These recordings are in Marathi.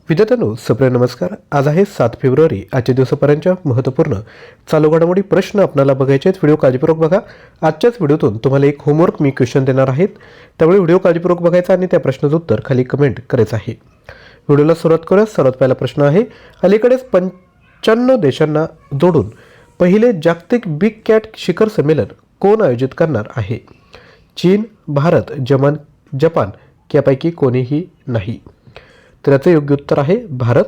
विद्यार्थ्यांनो, सप्रिय नमस्कार. आज आहे 7 फेब्रुवारी. आजच्या दिवसापर्यंतच्या महत्त्वपूर्ण चालू घडामोडी प्रश्न आपल्याला बघायचे आहेत. व्हिडिओ काळजीपूर्वक बघा. आजच्याच व्हिडिओतून तुम्हाला एक होमवर्क मी क्वेश्चन देणार आहेत. त्यामुळे व्हिडिओ काळजीपूर्वक बघायचा आणि त्या प्रश्नाचं उत्तर खाली कमेंट करायचं आहे. व्हिडिओला सुरुवात करूया. सर्वात पहिला प्रश्न आहे, अलीकडेच 95 देशांना जोडून पहिले जागतिक बिग कॅट शिखर संमेलन कोण आयोजित करणार आहे? चीन, भारत, जपान यापैकी कोणीही नाही. तर याचं योग्य उत्तर आहे भारत.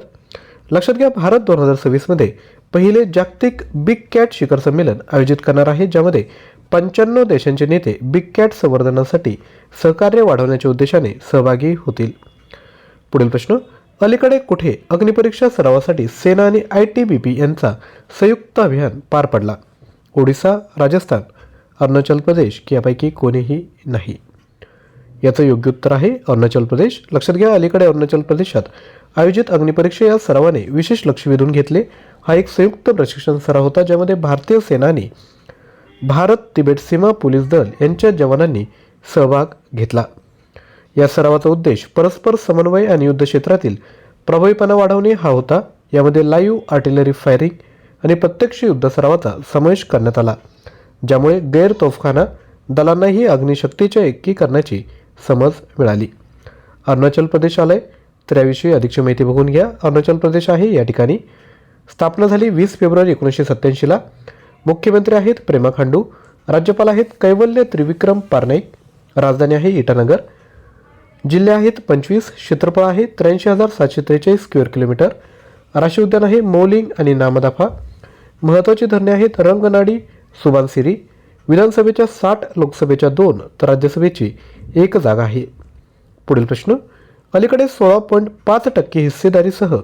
लक्षात घ्या, भारत 2026मध्ये पहिले जागतिक बिग कॅट शिखर संमेलन आयोजित करणार आहे, ज्यामध्ये 95 देशांचे नेते बिग कॅट संवर्धनासाठी सहकार्य वाढवण्याच्या उद्देशाने सहभागी होतील. पुढील प्रश्न, अलीकडे कुठे अग्निपरीक्षा सरावासाठी सेना आणि ITBP यांचा संयुक्त अभियान पार पडला? ओडिसा, राजस्थान, अरुणाचल प्रदेश यापैकी कोणीही नाही. याचं योग्य उत्तर आहे अरुणाचल प्रदेश. लक्षात घ्या, अलीकडे अरुणाचल प्रदेशात आयोजित अग्निपरीक्षा या सरावाने विशेष लक्ष वेधून घेतले. हा एक संयुक्त प्रशिक्षण सराव होता, ज्यामध्ये भारतीय सेना आणि भारत तिबेट सीमा पोलीस दल यांच्या जवानांनी सहभाग घेतला. या सरावाचा उद्देश परस्पर समन्वय आणि युद्ध क्षेत्रातील प्रभावीपणा वाढवणे हा होता. यामध्ये लाईव्ह आर्टिलरी फायरिंग आणि प्रत्यक्ष युद्ध सरावाचा समावेश करण्यात आला, ज्यामुळे गैर तोफखाना दलांनाही अग्निशक्तीच्या एकीकरणाची समज मिळाली. अरुणाचल प्रदेश आलंय, तर याविषयी अधिकची माहिती बघून घ्या. अरुणाचल प्रदेश आहे या ठिकाणी. स्थापना झाली 20 फेब्रुवारी 1987ला. मुख्यमंत्री आहेत प्रेमा खांडू. राज्यपाल आहेत कैवल्य त्रिविक्रम पारनाईक. राजधानी आहे इटानगर. जिल्हे आहेत 25. क्षेत्रफळ आहे 83,743 स्क्वेअर किलोमीटर. राष्ट्रीय उद्यान आहे मौलिंग आणि नामदाफा. महत्त्वाची धरणे आहेत रंगनाडी, सुबानसिरी. विधानसभेच्या 60, लोकसभेच्या 2 तर राज्यसभेची 1 जागा आहे. पुढील प्रश्न, अलीकडे 16.5% हिस्सेदारीसह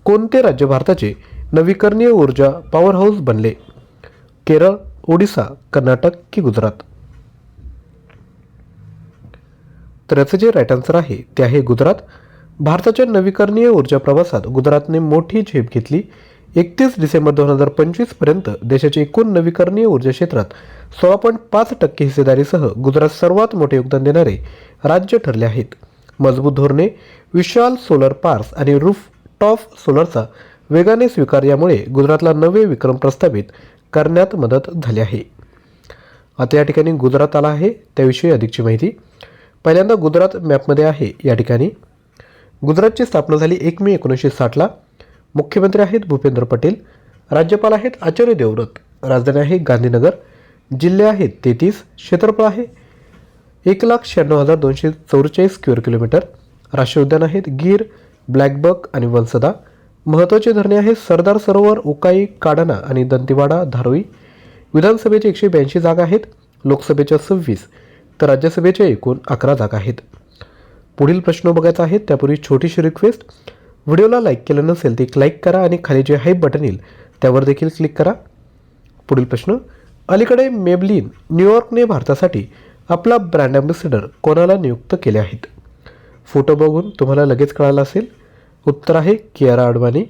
कोणते राज्य भारताचे नवीकरणीय ऊर्जा पॉवर हाऊस बनले? केरळ, ओडिसा, कर्नाटक की गुजरात? तर याचं जे राईट आन्सर आहे ते आहे गुजरात. भारताच्या नवीकरणीय ऊर्जा प्रवासात गुजरातने मोठी झेप घेतली. 31 डिसेंबर 2025 पर्यंत देशाच्या एकूण नवीकरणीय ऊर्जा क्षेत्रात 16.5% हिस्सेदारीसह गुजरात सर्वात मोठे योगदान देणारे राज्य ठरले आहेत. मजबूत धोरणे, विशाल सोलर पार्क्स आणि रूफटॉप सोलरचा वेगाने स्वीकार यामुळे गुजरातला नवे विक्रम प्रस्थापित करण्यात मदत झाली आहे. आता या ठिकाणी गुजरात आला आहे, त्याविषयी अधिकची माहिती. पहिल्यांदा गुजरात मॅपमध्ये आहे या ठिकाणी. गुजरातची स्थापना झाली 1 मे 1960ला. मुख्यमंत्री आहेत भूपेंद्र पटेल. राज्यपाल आहेत आचार्य देवव्रत. राजधानी आहे गांधीनगर. जिल्हे आहेत 33. क्षेत्रफळ आहे 1,96,244 स्क्वेअर किलोमीटर. राष्ट्रीय उद्यान आहेत गीर, ब्लॅकबक आणि वंसदा. महत्त्वाची धरणे आहेत सरदार सरोवर, उकाई, काडाना आणि दंतेवाडा, धारोई. विधानसभेचे 182 जागा आहेत. लोकसभेच्या 26 तर राज्यसभेच्या एकूण 11 जागा आहेत. पुढील प्रश्न बघायचा आहे त्यापूर्वी छोटीशी रिक्वेस्ट, व्हिडिओला लाईक केलं नसेल तर एक लाईक करा आणि खाली जे हाईप बटन येईल त्यावर देखील क्लिक करा. पुढील प्रश्न, अलीकडे मेबलिन न्यूयॉर्कने भारतासाठी आपला ब्रँड अँबॅसेडर कोणाला नियुक्त केले आहेत? फोटो बघून तुम्हाला लगेच कळालं असेल. उत्तर आहे कियारा अडवाणी.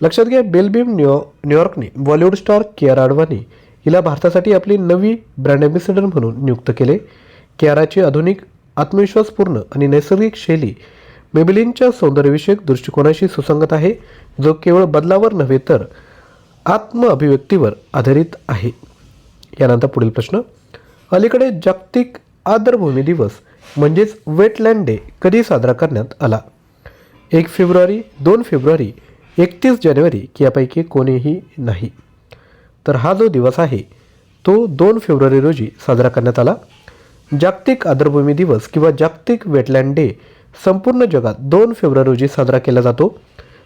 लक्षात घ्या, बेलबीम न्यूयॉर्कने बॉलिवूड स्टार कियारा अडवाणी हिला भारतासाठी आपली नवी ब्रँड अँबॅसेडर म्हणून नियुक्त केले. कियाराची आधुनिक, आत्मविश्वासपूर्ण आणि नैसर्गिक शैली मेबलिनच्या सौंदर्यविषयक दृष्टिकोनाशी सुसंगत आहे, जो केवळ बदलावर नव्हे तर आत्मअभिव्यक्तीवर आधारित आहे. यानंतर पुढील प्रश्न, अलीकडे जागतिक आर्द्रभूमी दिवस म्हणजेच वेटलँड डे कधी साजरा करण्यात आला? 1 फेब्रुवारी, 2 फेब्रुवारी, 31 जानेवारी यापैकी कोणीही नाही. तर हा जो दिवस आहे तो 2 फेब्रुवारी रोजी साजरा करण्यात आला. जागतिक आर्द्रभूमी दिवस किंवा जागतिक वेटलँड डे संपूर्ण जगात 2 फेब्रुवारी रोजी साजरा केला जातो.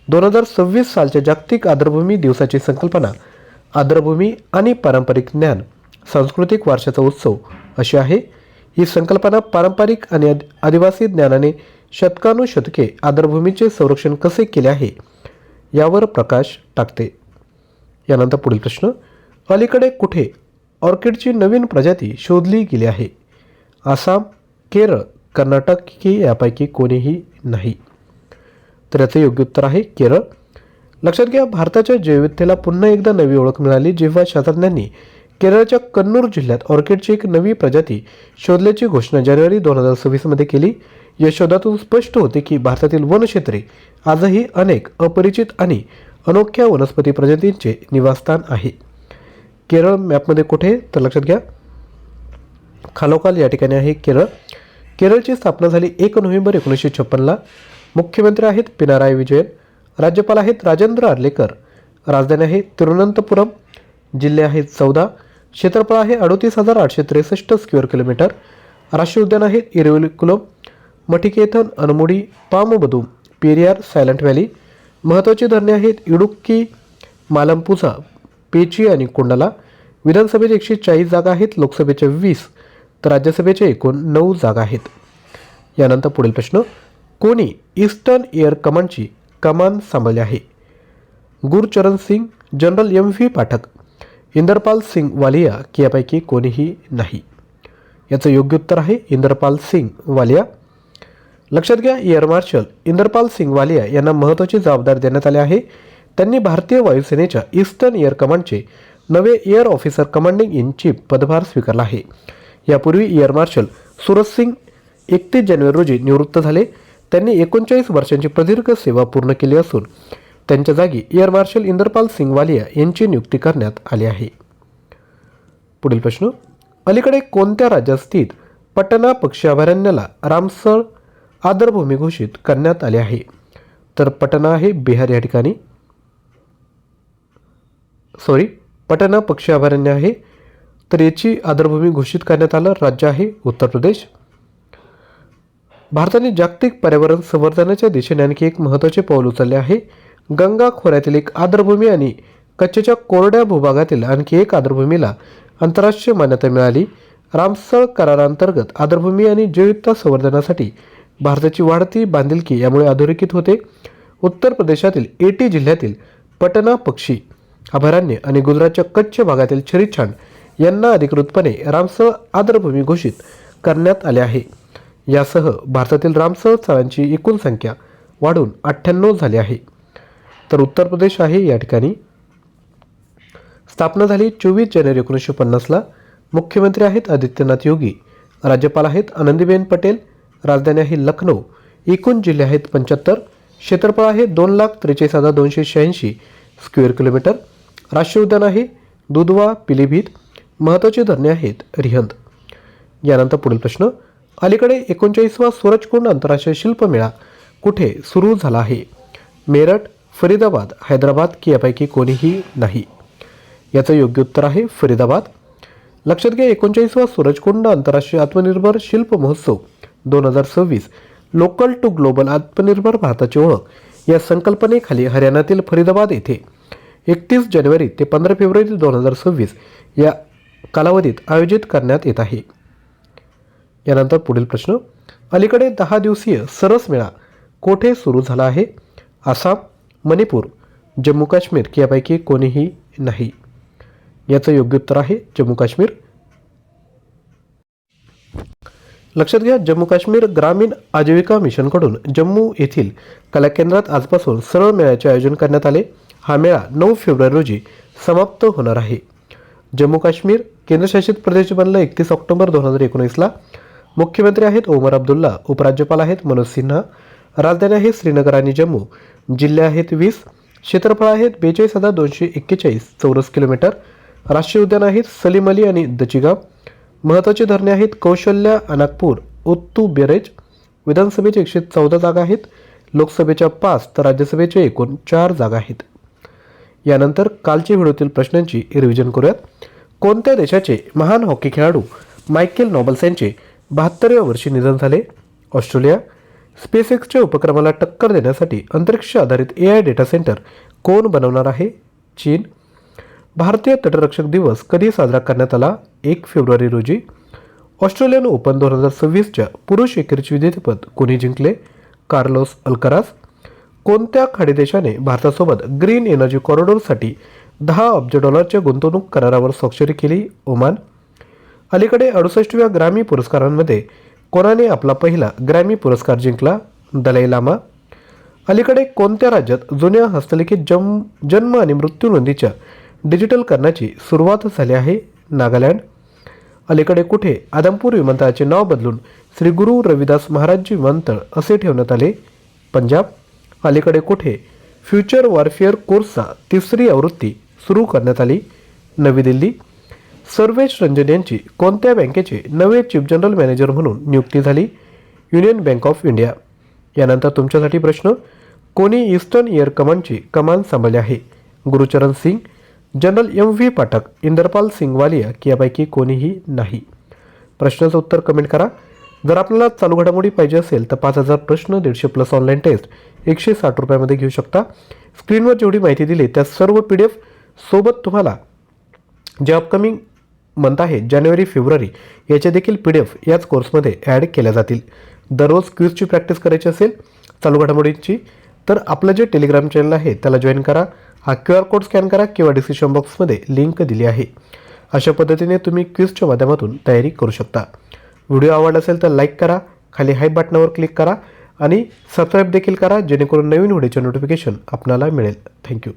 2026 सालच्या जागतिक आर्द्रभूमी दिवसाची संकल्पना आर्द्रभूमी आणि पारंपरिक ज्ञान, सांस्कृतिक वारशाचा उत्सव अशी आहे. ही संकल्पना पारंपरिक आणि आदिवासी ज्ञानाने शतकानुशतके आर्द्रभूमीचे संरक्षण कसे केले आहे यावर प्रकाश टाकते. यानंतर पुढील प्रश्न, अलीकडे कुठे ऑर्किडची नवीन प्रजाती शोधली गेली आहे? आसाम, केरळ, कर्नाटक की यापैकी कोणीही नाही. तर याचं योग्य उत्तर आहे केरळ. लक्षात घ्या, भारताच्या जैवविविधतेला पुन्हा एकदा नवी ओळख मिळाली जेव्हा शास्त्रज्ञांनी केरळच्या कन्नूर जिल्ह्यात ऑर्किडची एक नवी प्रजाती शोधल्याची घोषणा जानेवारी 2026 मध्ये केली. या शोधातून स्पष्ट होते की भारतातील वनक्षेत्रे आजही अनेक अपरिचित आणि अनोख्या वनस्पती प्रजातींचे निवासस्थान आहे. केरळ मॅपमध्ये कुठे तर लक्षात घ्या, खालोखाल या ठिकाणी आहे केरळ. केरळची स्थापना झाली 1 नोव्हेंबर 1956ला. मुख्यमंत्री आहेत पिनाराई विजयन. राज्यपाल आहेत राजेंद्र आर्लेकर. राजधानी आहे तिरुवनंतपुरम. जिल्हे आहेत 14. क्षेत्रफळ आहे 38,863 स्क्वेअर किलोमीटर. राष्ट्रीय उद्यान आहेत इरविकुलम, मठिकेथन, अनमुडी, पामबदूम, पेरियार, सायलेंट व्हॅली. महत्त्वाची धरणे आहेत इडुक्की, मालमपुझा, पेची आणि कुंडला. विधानसभेचे 140 जागा आहेत, लोकसभेच्या 20 तर राज्यसभेचे एकूण 9 जागा आहेत. यानंतर पुढील प्रश्न, कोणी ईस्टर्न एअर कमांडची कमान सांभाळली आहे? Gurcharan Singh, general M.V. पाठक, इंदरपाल सिंग वालिया की यापैकी कोणीही नाही? याचं योग्य उत्तर आहे इंदरपाल सिंग वालिया. लक्षात घ्या, एअर मार्शल इंदरपाल सिंग वालिया यांना महत्त्वाची जबाबदारी देण्यात आली आहे. त्यांनी भारतीय वायुसेनेच्या ईस्टर्न एअर कमांडचे नवे air officer commanding in chief पदभार स्वीकारला आहे. यापूर्वी एअर मार्शल सूरज सिंग 31 जानेवारी रोजी निवृत्त झाले. त्यांनी 39 वर्षांची प्रदीर्घ सेवा पूर्ण केली असून त्यांच्या जागी एअर मार्शल इंदरपाल सिंग वालिया यांची नियुक्ती करण्यात आली आहे. पुढील प्रश्न, अलीकडे कोणत्या राज्यात स्थित पटना पक्षी अभयारण्याला रामसर आदरभूमी घोषित करण्यात आले आहे? तर पटना आहे बिहार या ठिकाणी. पटना पक्षी अभयारण्य आहे, तर याची आदरभूमी घोषित करण्यात आलं. राज्य आहे उत्तर प्रदेश. भारताने जागतिक पर्यावरण संवर्धनाच्या दिशेने आणखी एक महत्त्वाचे पाऊल उचलले आहे. गंगा खोऱ्यातील एक आदरभूमी आणि कच्छच्या कोरड्या भूभागातील आणखी एक आदरभूमीला आंतरराष्ट्रीय मान्यता मिळाली. रामसर करारांतर्गत आदरभूमी आणि जैवविविधता संवर्धनासाठी भारताची वाढती बांधिलकी यामुळे अधोरेखित होते. उत्तर प्रदेशातील एटी जिल्ह्यातील पटना पक्षी अभयारण्य आणि गुजरातच्या कच्छ भागातील छरीछांड यांना अधिकृतपणे रामसर आदरभूमी घोषित करण्यात आले आहे. यासह भारतातील रामसर स्थळांची एकूण संख्या वाढून 98 झाली आहे. तर उत्तर प्रदेश आहे या ठिकाणी. स्थापना झाली 24 जानेवारी 1950ला. मुख्यमंत्री आहेत आदित्यनाथ योगी. राज्यपाल आहेत आनंदीबेन पटेल. राजधानी आहे लखनौ. एकूण जिल्हे आहेत 75. क्षेत्रफळ आहे 2,43,286 स्क्वेअर किलोमीटर. राष्ट्रीय उद्यान आहे दुधवा, पिलीभीत. महत्त्वाची धरणे आहेत रिहंद. यानंतर पुढील प्रश्न, अलीकडे 39वा सूरजकुंड आंतरराष्ट्रीय शिल्पमेळा कुठे सुरू झाला आहे? मेरठ, फरीदाबाद, हैदराबाद की यापैकी कोणीही नाही? याचं योग्य उत्तर आहे फरीदाबाद. लक्षात घ्या, 39वा सूरजकुंड आंतरराष्ट्रीय आत्मनिर्भर शिल्प महोत्सव 2026 लोकल टू ग्लोबल आत्मनिर्भर भारताची ओळख या संकल्पनेखाली हरियाणातील फरीदाबाद येथे 31 जानेवारी ते 15 फेब्रुवारी 2026 या कालावधीत आयोजित करण्यात येत आहे. यानंतर पुढील प्रश्न, अलीकडे 10 दिवसीय सरस मेळा कोठे सुरू झाला आहे? आसाम, मणिपूर, जम्मू काश्मीर की यापैकी कोणीही नाही? याचं योग्य उत्तर आहे जम्मू काश्मीर. लक्षात घ्या, जम्मू काश्मीर ग्रामीण आजीविका मिशनकडून जम्मू येथील कला केंद्रात आजपासून सरळ मेळ्याचे आयोजन करण्यात आले. हा मेळा 9 फेब्रुवारी रोजी समाप्त होणार आहे. जम्मू काश्मीर केंद्रशासित प्रदेश बनला 31 ऑक्टोबर 2019ला. मुख्यमंत्री आहेत ओमर अब्दुल्ला. उपराज्यपाल आहेत मनोज सिन्हा. राजधानी आहे श्रीनगर आणि जम्मू. जिल्हे आहेत 20. क्षेत्रफळ आहेत 42,241 चौरस किलोमीटर. राष्ट्रीय उद्यान आहेत सलीम अली आणि दचिगाव. महत्त्वाची धरणे आहेत कौशल्या, अनागपूर, ओत्तू, बेरेज. विधानसभेचे 114 जागा आहेत, लोकसभेच्या 5 तर राज्यसभेचे एकूण 4 जागा आहेत. यानंतर कालच्या व्हिडिओतील प्रश्नांची रिव्हिजन करूयात. कोणत्या देशाचे महान हॉकी खेळाडू मायकेल नॉबल्स यांचे 72व्या वर्षी निधन झाले? ऑस्ट्रेलिया. स्पेसएक्सच्या उपक्रमाला टक्कर देण्यासाठी अंतरिक्ष आधारित AI डेटा सेंटर कोण बनवणार आहे? चीन. भारतीय तटरक्षक दिवस कधी साजरा करण्यात आला? 1 फेब्रुवारी रोजी. ऑस्ट्रेलियन ओपन 2026च्या पुरुष एकेरीचे विजेतेपद कोणी जिंकले? Carlos Alcaraz. कोणत्या खाडी देशाने भारतासोबत ग्रीन एनर्जी कॉरिडॉरसाठी $10 अब्ज गुंतवणूक करारावर स्वाक्षरी केली? ओमान. अलीकडे 68व्या ग्रॅमी पुरस्कारांमध्ये कोणाने आपला पहिला ग्रॅमी पुरस्कार जिंकला? दलाई लामा. अलीकडे कोणत्या राज्यात जुन्या हस्तलिखित जन्म आणि मृत्यू नोंदीच्या डिजिटलकरणाची सुरुवात झाली आहे? नागालँड. अलीकडे कुठे आदमपूर विमानतळाचे नाव बदलून श्री गुरु रविदास महाराजजी विमानतळ असे ठेवण्यात आले? पंजाब. अलीकडे कुठे फ्युचर वॉरफेअर कोर्सचा 3री आवृत्ती सुरू करण्यात आली? नवी दिल्ली. सर्वेश रंजन यांची कोणत्या बँकेचे नवे चीफ जनरल मॅनेजर म्हणून नियुक्ती झाली? Union bank of India. यानंतर तुमच्यासाठी प्रश्न, कोणी ईस्टर्न एअर कमांडची कमान सांभाळली आहे? Gurucharan Singh, general M.V. पाठक, इंदरपाल सिंग वालिया की यापैकी कोणीही नाही? प्रश्नाचं उत्तर कमेंट करा. जर आपल्याला चालू घडामोडी पाहिजे असेल तर 5000 प्रश्न, 150+ ऑनलाईन टेस्ट 160 रुपयामध्ये घेऊ शकता. स्क्रीनवर जेवढी माहिती दिली त्या सर्व PDF सोबत तुम्हाला जे अपकमिंग मंथ आहे जानेवारी फेब्रुवारी याचे देखील PDF याच कोर्समध्ये ॲड केल्या जातील. दररोज क्विजची प्रॅक्टिस करायची असेल चालू घडामोडींची तर आपलं जे टेलिग्राम चॅनल आहे त्याला जॉईन करा. हा QR कोड स्कॅन करा किंवा डिस्क्रिप्शन बॉक्समध्ये लिंक दिली आहे. अशा पद्धतीने तुम्ही क्विजच्या माध्यमातून तयारी करू शकता. व्हिडिओ आवडला असेल तर लाईक करा, खाली हाय बटनावर क्लिक करा आणि सबस्क्राईब देखील करा जेणेकरून नवीन व्हिडिओचे नोटिफिकेशन आपल्याला मिळेल. थँक्यू.